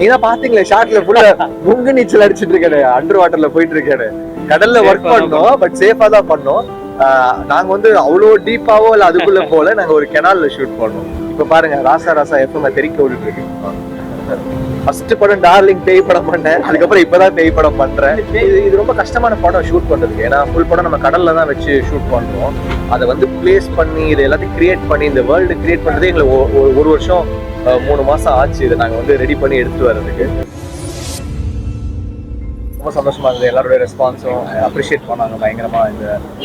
நீங்க பாத்தீங்களே ஷார்ட்ல ஃபுல்லா முங்கு நீச்சல் அடிச்சிட்டு இருக்கேன், அண்டர் வாட்டர்ல போயிட்டு இருக்கேன். கடல்ல ஒர்க் பண்ணோம், பட் சேஃபா தான் பண்ணோம். நாங்க வந்து அவ்வளோ டீப்பாவோ இல்ல அதுக்குள்ள போல, நாங்க ஒரு கெனால்ல ஷூட் பண்ணோம். இப்ப பாருங்க ராசா ராசா எப்பவுமே தெறிக்க விட்டுட்டு இருக்கு. ஃபர்ஸ்ட் படம் டார்லிங் பேய் படம் பண்ணேன், அதுக்கப்புறம் இப்பதான் பேய் படம் பண்றேன். இது ரொம்ப கஷ்டமான படம் ஷூட் பண்றதுக்கு. ஏன்னா ஃபுல் படம் நம்ம கடல்ல தான் வச்சு ஷூட் பண்றோம். அதை வந்து பிளேஸ் பண்ணி இது எல்லாத்தையும் கிரியேட் பண்ணி இந்த வேர்ல்டு கிரியேட் பண்றதே எங்களுக்கு ஒரு வருஷம் 3 மாசம் ஆச்சு. இதை நாங்க வந்து ரெடி பண்ணி எடுத்துட்டு வர்றதுக்கு. ரொம்ப சந்தோஷமா இருந்தது. எல்லாரோட ரெஸ்பான்ஸும் அப்ரிஷியேட் பண்ணாங்க பயங்கரமா. இந்த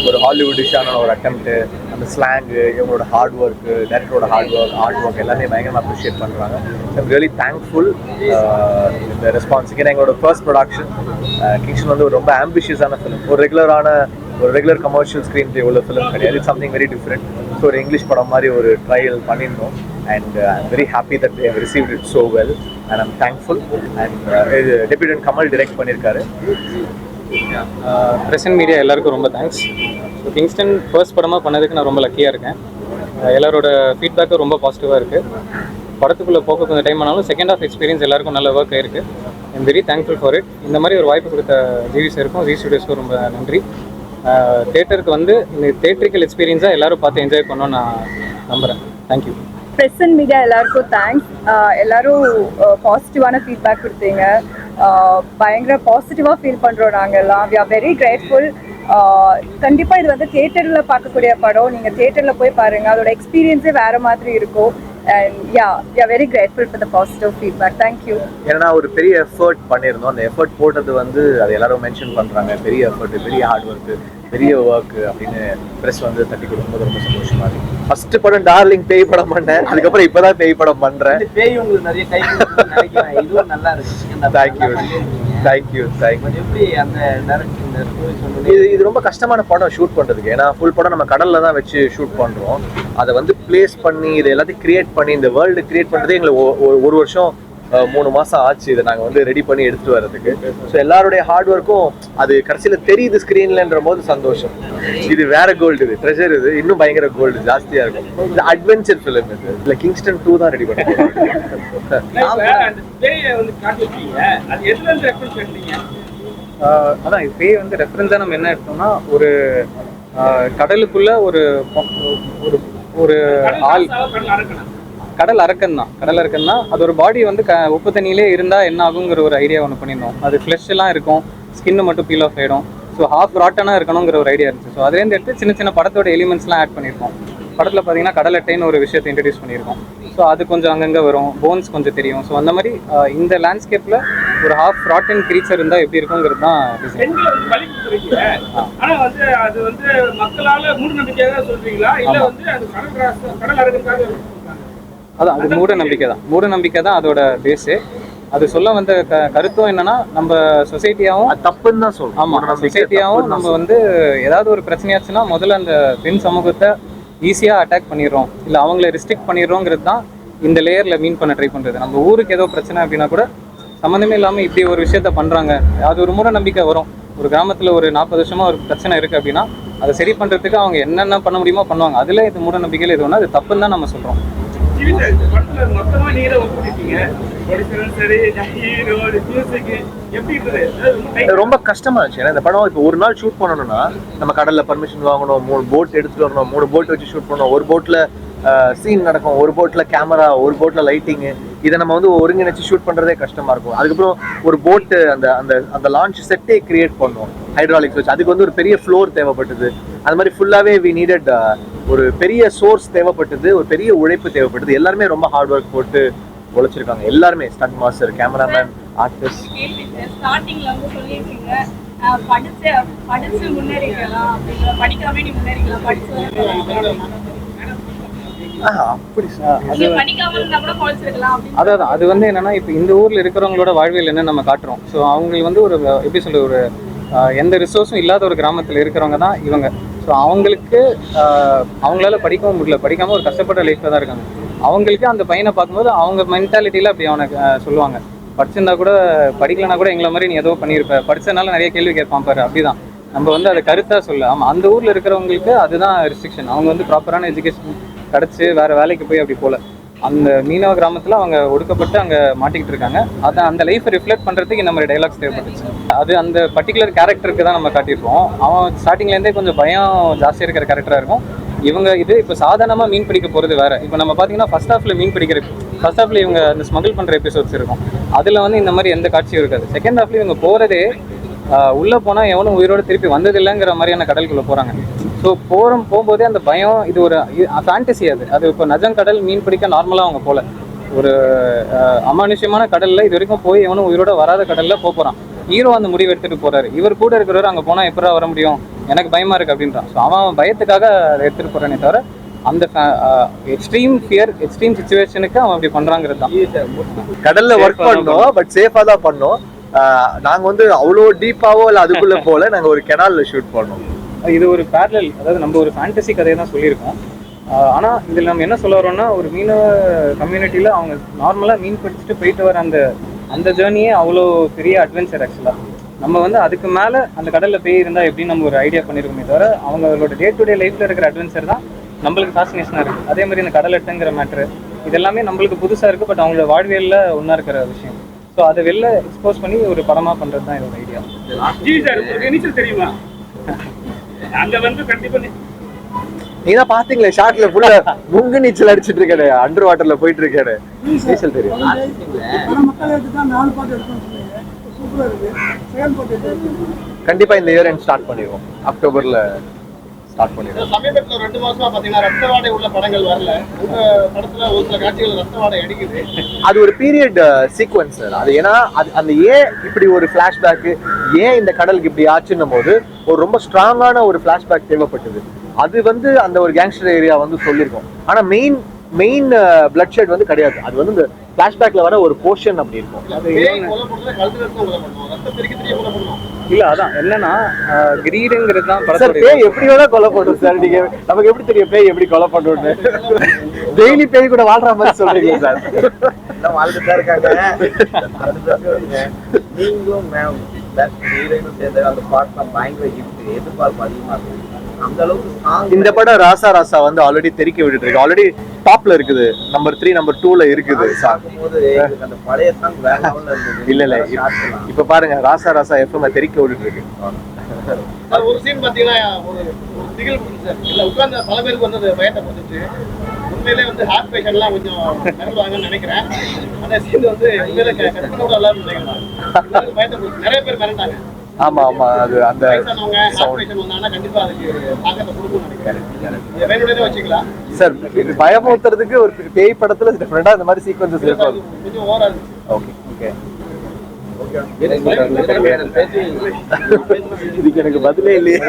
ஒரு ஹாலிவுட்டிஷான ஒரு அட்டெம்ப்ட், அந்த ஸ்லாங்கு, இவங்களோட ஹார்ட் ஒர்க்கு, டேரக்டரோட ஹார்ட் ஒர்க் எல்லாமே பயங்கரமா அப்ரிஷியேட் பண்றாங்க. ஐம் ரியலி தேங்க்ஃபுல் இந்த ரெஸ்பான்ஸுக்கு. ஏன்னா எங்களோட ஃபர்ஸ்ட் ப்ரொடக்ஷன் கிங்ஸ்டன் வந்து ஒரு ரொம்ப ஆம்பிஷியஸான ஃபிலிம். ஒரு ரெகுலர் கமர்ஷியல் ஸ்க்ரீன் பிளே உள்ள ஃபிலிம் கிடையாது. It's something very different. So ஒரு இங்கிலீஷ் படம் மாதிரி ஒரு ட்ரையல் பண்ணியிருந்தோம். And I'm very happy that they have received it so well, and I'm thankful. And Deputy Kamal direct பண்ணிருக்காரு. Present media எல்லாருக்கும் ரொம்ப தேங்க்ஸ். ஸோ கிங்ஸ்டன் ஃபர்ஸ்ட் படமாக பண்ணதுக்கு நான் ரொம்ப லக்கியாக இருக்கேன். எல்லாரோட ஃபீட்பேக்கும் ரொம்ப பாசிட்டிவாக இருக்குது. படத்துக்குள்ளே போக கொஞ்சம் டைம் ஆனாலும் செகண்ட் ஆஃப் எக்ஸ்பீரியன்ஸ் எல்லாருக்கும் நல்ல ஒர்க் ஆயிருக்கு. I'm very thankful for it. இந்த மாதிரி ஒரு வாய்ப்பு கொடுத்த ஜிவி சாருக்கும் ஜி ஸ்டுடியோஸ்க்கும் ரொம்ப நன்றி. தேட்டருக்கு வந்து இந்த தேட்ரிக்கல் எக்ஸ்பீரியன்ஸாக எல்லோரும் பார்த்து என்ஜாய் பண்ணணும்னு நான் நம்புகிறேன். தேங்க்யூ. ப்ரெஸ் அண்ட் மீடியா எல்லாருக்கும் தேங்க்ஸ். எல்லாரும் பாசிட்டிவான ஃபீட்பேக் கொடுத்தீங்க. பயங்கர பாசிட்டிவாக ஃபீல் பண்ணுறோம் நாங்கள் எல்லாம். We are very grateful. கண்டிப்பாக இது வந்து தியேட்டரில் பார்க்கக்கூடிய படம். நீங்கள் தியேட்டரில் போய் பாருங்கள், அதோட எக்ஸ்பீரியன்ஸே வேறு மாதிரி இருக்கும். And yeah, we are very grateful for the positive feedback. Thank you. ஏன்னா ஒரு பெரிய எஃபர்ட் பண்ணியிருந்தோம். அந்த எஃபர்ட் போட்டது வந்து அது எல்லாரும் மென்ஷன் பண்ணுறாங்க. பெரிய எஃபர்ட், பெரிய ஹார்ட் ஒர்க்கு, பெரிய ஒர்க் அப்படின்னு ப்ரெஸ் வந்து தட்டி கொடுக்கும்போது ரொம்ப சந்தோஷமா இருக்கு. ஃபர்ஸ்ட் படம் டார்லிங் பேய் படம் பண்ணேன், அதுக்கப்புறம் இப்பதான் பேய் படம் பண்றேன். பேய் உங்களுக்கு நிறைய கை நினைக்கிறேன். இதுவும் நல்லா இருக்கு. தேங்க்யூ. எப்படி அந்த இது ரொம்ப கஷ்டமான படம் ஷூட் பண்றதுக்கு. ஏன்னா ஃபுல் படம் நம்ம கடல்ல தான் வச்சு ஷூட் பண்றோம். அதை வந்து பிளேஸ் பண்ணி இது எல்லாத்தையும் கிரியேட் பண்ணி இந்த வேர்ல்டு கிரியேட் பண்றதே எங்களுக்கு ஒரு வருஷம் 3 மாசம் ஆச்சு. இதை நாங்கள் வந்து ரெடி பண்ணி எடுத்துட்டு வர்றதுக்கு. ஸோ எல்லாருடைய ஹார்ட் ஒர்க்கும் அது கடைசியில் தெரியுது ஸ்க்ரீன்லன்ற போது சந்தோஷம். இது வேற கோல்டு, இது ட்ரெஷர், இது இன்னும் பயங்கர கோல்டு ஜாஸ்தியா இருக்கும். இது அட்வென்ச்சர் ஃபிலிம். இது இல்லை கிங்ஸ்டன் 2 தான் ரெடி பண்ணுறோம். அதான் இது பேய் வந்து ரெஃபரன்ஸாக நம்ம என்ன எடுத்தோம்னா, ஒரு கடலுக்குள்ள ஒரு ஒரு ஆள், கடல் அரக்கன் தான். அது ஒரு பாடி வந்து உப்பு தண்ணியிலே இருந்தால் என்ன ஆகுங்கிற ஒரு ஐடியா ஒன்று பண்ணியிருந்தோம். அது ஃப்ளஷ் எல்லாம் இருக்கும், ஸ்கின்னு மட்டும் பீல் ஆஃப் ஆகிடும். ஸோ ஹாஃப் ராட்டனாக இருக்கணுங்கிற ஒரு ஐடியா இருந்துச்சு. ஸோ அதுலேருந்து எடுத்து சின்ன படத்தோட எலிமெண்ட்ஸ்லாம் ஆட் பண்ணியிருக்கோம். படத்தில் பார்த்தீங்கன்னா கடல் அட்டைன்னு ஒரு விஷயத்தை இன்ட்ரடியூஸ் பண்ணியிருக்கோம். ஸோ அது கொஞ்சம் அங்கங்கே வரும், போன்ஸ் கொஞ்சம் தெரியும். ஸோ அந்த மாதிரி இந்த லேண்ட்ஸ்கேப்பில் ஒரு ஹாஃப் ராட்டன் கிரீச்சர் இருந்தால் எப்படி இருக்குங்கிறது தான் டிசைன். அதான் அது மூட நம்பிக்கை தான் அதோட பேஸு. அது சொல்ல வந்த கருத்தும் என்னன்னா, நம்ம சொசைட்டியாவும் தப்புன்னு தான் சொல்லுவோம். ஆமாம், சொசைட்டியாவும் நம்ம வந்து ஏதாவது ஒரு பிரச்சனையாச்சுன்னா முதல்ல அந்த பெண் சமூகத்தை ஈஸியாக அட்டாக் பண்ணிடுறோம், இல்லை அவங்கள ரிஸ்ட்ரிக்ட் பண்ணிடுறோங்கிறது தான் இந்த லேயரில் மீன் பண்ண ட்ரை பண்ணுறது. நம்ம ஊருக்கு ஏதோ பிரச்சனை அப்படின்னா கூட சம்மந்தமே இல்லாமல் இப்படி ஒரு விஷயத்த பண்ணுறாங்க. அது ஒரு மூட நம்பிக்கை வரும். ஒரு கிராமத்தில் ஒரு 40 வருஷமாக ஒரு பிரச்சனை இருக்குது அப்படின்னா அதை சரி பண்ணுறதுக்கு அவங்க என்னென்ன பண்ண முடியுமோ பண்ணுவாங்க. அதில் இது மூட நம்பிக்கையில் இது ஒன்று, அது தப்புன்னு தான் நம்ம சொல்கிறோம். ரொம்ப கஷ்டமா இருந்துச்சு. ஏன்னா இந்த படம் இப்போ ஒரு நாள் ஷூட் பண்ணணும்னா நம்ம கடல்ல பர்மிஷன் வாங்கணும், 3 போட் எடுத்துட்டு வரணும், 3 போட் வச்சு ஷூட் பண்ணணும். ஒரு போட்ல சீன் நடக்கும், ஒரு போட்ல கேமரா, ஒரு போட்ல லைட்டிங்கு. இதை நம்ம வந்து ஒருங்கிணைச்சு ஷூட் பண்றதே கஷ்டமா இருக்கும். அதுக்கப்புறம் ஒரு போட்டு அந்த அந்த அந்த லான்ச் செட்டே கிரியேட் பண்ணுவோம் ஹைட்ராலிக்ஸ் வச்சு. அதுக்கு வந்து ஒரு பெரிய ஃப்ளோர் தேவைப்பட்டது. அது மாதிரி ஃபுல்லாவே வி நீடட் ஒரு பெரிய சோர்ஸ் தேவைப்பட்டது, ஒரு பெரிய உழைப்பு தேவைப்பட்டது. எல்லாருமே ரொம்ப ஹார்ட் ஒர்க் போட்டு உழைச்சிருக்காங்க. எல்லாருமே ஸ்டண்ட் மாஸ்டர், கேமராமேன், ஆர்டிஸ்ட். ஸ்டார்டிங்ல வந்து சொல்லியிருக்கீங்க படிச்சு முன்னேறிக்கலாம், படிக்காம நீ முன்னேறிக்கலாம், படிச்சு அதான் அது வந்து என்னன்னா, இப்போ இந்த ஊர்ல இருக்கிறவங்களோட வாழ்வியல் என்ன நம்ம காட்டுறோம். ஸோ அவங்களுக்கு வந்து ஒரு எப்படி சொல்ற, ஒரு எந்த ரிசோர்ஸும் இல்லாத ஒரு கிராமத்தில் இருக்கிறவங்க தான் இவங்க. ஸோ அவங்களுக்கு அவங்களால படிக்கவும் முடியல, படிக்காமல் ஒரு கஷ்டப்பட்ட லைஃப்பில் தான் இருக்காங்க. அவங்களுக்கு அந்த பையனை பார்க்கும்போது அவங்க மென்டாலிட்டியில் அப்படி அவனை சொல்லுவாங்க, படிச்சிருந்தா கூட படிக்கலனா கூட எங்களை மாதிரி நீ ஏதோ பண்ணியிருப்ப, படித்ததுனால நிறைய கேள்வி கேட்பான் பாரு. அப்படிதான் நம்ம வந்து அதை கருத்தாக சொல்ல. ஆமாம், அந்த ஊரில் இருக்கிறவங்களுக்கு அதுதான் ரெஸ்ட்ரிக்ஷன். அவங்க வந்து ப்ராப்பரான எஜுகேஷன் கிடச்சி வேறு வேலைக்கு போய் அப்படி போகல. அந்த மீனவ கிராமத்தில் அவங்க ஒடுக்கப்பட்டு அங்கே மாட்டிக்கிட்டு இருக்காங்க. அதை அந்த லைஃப்பை ரிஃப்ளெக்ட் பண்ணுறதுக்கு இந்த மாதிரி டைலாக்ஸ் தேவைப்பட்டுச்சு. அது அந்த பர்டிகுலர் கேரக்டருக்கு தான் நம்ம காட்டியிருப்போம். அவன் ஸ்டார்டிங்லேருந்தே கொஞ்சம் பயம் ஜாஸ்தியாக இருக்கிற கேரக்டராக இருக்கும். இவங்க இது இப்போ சாதாரணமாக மீன் பிடிக்க போகிறது வேறு. இப்போ நம்ம பார்த்தீங்கன்னா ஃபர்ஸ்ட் ஹாஃபில் மீன் பிடிக்கிற ஃபர்ஸ்ட் ஹாஃபில் இவங்க அந்த ஸ்மகிள் பண்ணுற எபிசோட்ஸ் இருக்கும். அதில் வந்து இந்த மாதிரி எந்த காட்சியும் இருக்காது. செகண்ட் ஹாஃப்ல இவங்க போகிறதே உள்ளே போனால் எவனும் உயிரோடு திருப்பி வந்ததில்லைங்கிற மாதிரியான கடலுக்குள்ளே போகிறாங்க. ஸோ போகும்போதே அந்த பயம், இது ஒரு ஃபேண்டசி. அது இப்போ நஜம் கடல் மீன் பிடிக்க நார்மலாக அவங்க போகல, ஒரு அமானுஷ்யமான கடலில் இது வரைக்கும் போய் எவனும் உயிரோட வராத கடலில் போகிறான். ஹீரோ அந்த முடிவு எடுத்துகிட்டு போகிறாரு. இவர் கூட இருக்கிறவர் அங்கே போனால் எப்படா வர முடியும், எனக்கு பயமாக இருக்குது அப்படின்றான். ஸோ அவன் பயத்துக்காக அதை எடுத்துகிட்டு போகிறானே தவிர அந்த எக்ஸ்ட்ரீம் ஃபியர், எக்ஸ்ட்ரீம் சுச்சுவேஷனுக்கு அவன் அப்படி பண்ணுறாங்கிறது தான். கடல்ல ஒர்க் பண்ணோம், பட் சேஃபா தான் பண்ணோம். நாங்க வந்து அவ்வளோ டீப்பாவோ இல்லை அதுக்குள்ள போல நாங்க ஒரு கெனால்ல ஷூட் பண்ணோம். இது ஒரு பேரலல், அதாவது நம்ம ஒரு ஃபேண்டசி கதையை தான் சொல்லியிருக்கோம். ஆனால் இதில் நம்ம என்ன சொல்ல வரோம்னா, ஒரு மீனவ கம்யூனிட்டியில் அவங்க நார்மலாக மீன் பிடிச்சிட்டு போயிட்டு வர அந்த ஜேர்னியே அவ்வளோ பெரிய அட்வென்ச்சர். ஆக்சுவலாக நம்ம வந்து அதுக்கு மேலே அந்த கடலில் போய் இருந்தால் எப்படின்னு நம்ம ஒரு ஐடியா பண்ணியிருக்கோமே தவிர, அவங்களோட டே டு டே லைஃப்பில் இருக்கிற அட்வென்ச்சர் தான் நம்மளுக்கு ஃபேசினேஷனாக இருக்குது. அதே மாதிரி இந்த கடல் எட்டுங்கிற மேட்ரு இதெல்லாமே நம்மளுக்கு புதுசாக இருக்குது, பட் அவங்களோட வாழ்வியலில் ஒன்றா இருக்கிற விஷயம். ஸோ அதை வெளில எக்ஸ்போஸ் பண்ணி ஒரு படமாக பண்ணுறது தான் இதோட ஐடியா. நீச்சல் தெரியுமா? அங்க வந்து கண்டிப்பா நீ தான் பாத்தீங்களே ஷார்ட்ல ஃபுல்லா முங்கு நீச்சல் அடிச்சிட்டு இருக்காரு, அண்டர் வாட்டர்ல போயிட்டு இருக்காரு. நீச்சல் தெரியும். கண்டிப்பா இந்த இயர் எண்ட் ஸ்டார்ட் பண்ணிடுவோம், அக்டோபர்ல ஸ்டார்ட் பண்ணிடுவோம். சமீபத்துல 2 மாசமா பாத்தீங்கன்னா ரத்த வாடை உள்ள படங்கள் வரல. உங்க படத்துல ஒரு சில காட்சிகள் ரத்த வாடை அடிக்குது. அது ஒரு பீரியட் சீக்வன்ஸ். அது ஏன்னா அந்த ஏன் இப்படி ஒரு பிளாஷ்பேக், ஏன் இந்த கடலுக்கு இப்படி ஆச்சுன்னும் போது ஒரு ரொம்ப ஸ்ட்ராங்கான ஒரு பிளாஷ்பேக் தேவைப்பட்டது. அது வந்து அந்த ஒரு கேங்ஸ்டர் ஏரியா வந்து சொல்லியிருக்கோம். ஆனா மெயின் பிளட் ஷெட் வந்து கிடையாது. அது வந்து இந்த பிளாஷ்பேக்ல வர ஒரு போர்ஷன் அப்படி இருக்கும். இல்ல அதான் என்னன்னா கிரீடுங்கிறது தான் சார். பேய் எப்படி வேணா கொலை பண்ணும் சார். நீங்க நமக்கு எப்படி தெரியும் பேய் எப்படி கொலை பண்ணுன்னு? டெய்லி பேய் கூட வாழ்ற மாதிரி சொல்றீங்க சார். வாழ்ந்துட்டு தான் இருக்காங்க. நீங்களும் மேம் ஹீரோயினும் சேர்ந்து அந்த பாட்லாம் பயங்கர எதிர்பார்ப்பு அதிகமா இருக்கு. அந்த அளவுக்கு இந்த படம் ராசா ராசா வந்து ஆல்ரெடி தெரிக்க விட்டுட்டு இருக்கு. ஆல்ரெடி டாப்ல இருக்குது, நம்பர் 3 நம்பர் 2ல இருக்குது. அந்த பழைய சாங் வேற லெவல்ல இருந்தது. இல்ல இப்ப பாருங்க ராசா ராசா எஃப்எம் தெரிக்க விட்டுட்டு இருக்கு. ஒரு சீன் பாத்தீங்கன்னா ஒரு திகில் சார். இல்ல உட்கார்ந்த பல பேருக்கு வந்து பயத்தை போட்டுச்சு. உண்மையிலே வந்து ஹார்ட் பேஷண்ட்லாம் கொஞ்சம் மிரண்டுவாங்கன்னு நினைக்கிறேன். அந்த சீன் வந்து உண்மையிலே கற்பனோட எல்லாரும் நினைக்கிறேன். பயத்தை போட்டு நிறைய பேர் மிரண்டாங்க. ஆமா ஆமா, அது அந்த சார் பயமுறுத்துறதுக்கு ஒரு பேய் படத்துல டிஃபரெண்டா இந்த மாதிரி சீக்வென்சஸ் இருக்கும். ஓகே ஓகே, இதுக்கு எனக்கு பதிலே இல்லையே.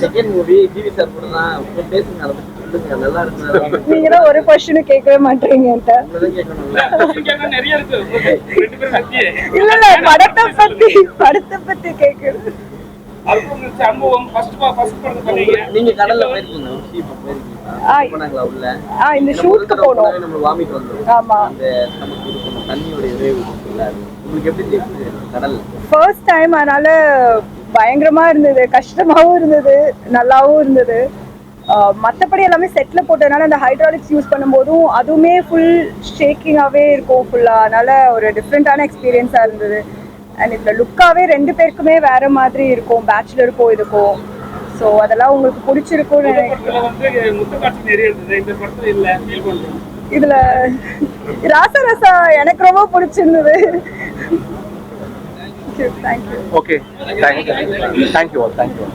செகண்ட் மூவி ஜிவி சார் கூட தான் பேசுங்க, அதை பத்தி சொல்லுங்க. நல்லா இருக்கு. நீங்க தான் ஒரு क्वेश्चन கேட்கவே மாட்டீங்க என்கிட்ட. நிறைய இருக்கு. இல்ல இல்ல, படத்தை பத்தி கேக்குறது. நீங்க கடல்ல போயிருக்கீங்க? இந்த ஷூட்க்கு போனோம். நம்ம வாமிட் வந்தோம். ஆமா, அந்த நமக்கு தண்ணியோட இதே இருக்குல்ல, உங்களுக்கு எப்படி இருக்கு கடல்? ஃபர்ஸ்ட் டைம், அதனால பயங்கரமா இருந்தது, கஷ்டமாவும் இருந்தது, நல்லாவும் இருந்தது. மற்றபடி எல்லாமே செட்டில் போட்டதுனால அந்த ஹைட்ராலிக்ஸ் யூஸ் பண்ணும்போதும் அதுவுமே ஃபுல் ஷேக்கிங்காகவே இருக்கும் ஃபுல்லாக. அதனால ஒரு டிஃப்ரெண்ட்டான எக்ஸ்பீரியன்ஸாக இருந்தது. அண்ட் இதில் லுக்காகவே 2 பேருக்குமே வேறு மாதிரி இருக்கும், பேச்சுலருக்கும் இதுக்கும். ஸோ அதெல்லாம் உங்களுக்கு பிடிச்சிருக்கும்னு நினைக்கிறேன். இதில் ராசா ராசா எனக்கு ரொம்ப பிடிச்சிருந்தது. தேங்க்யூ. Okay, thank you.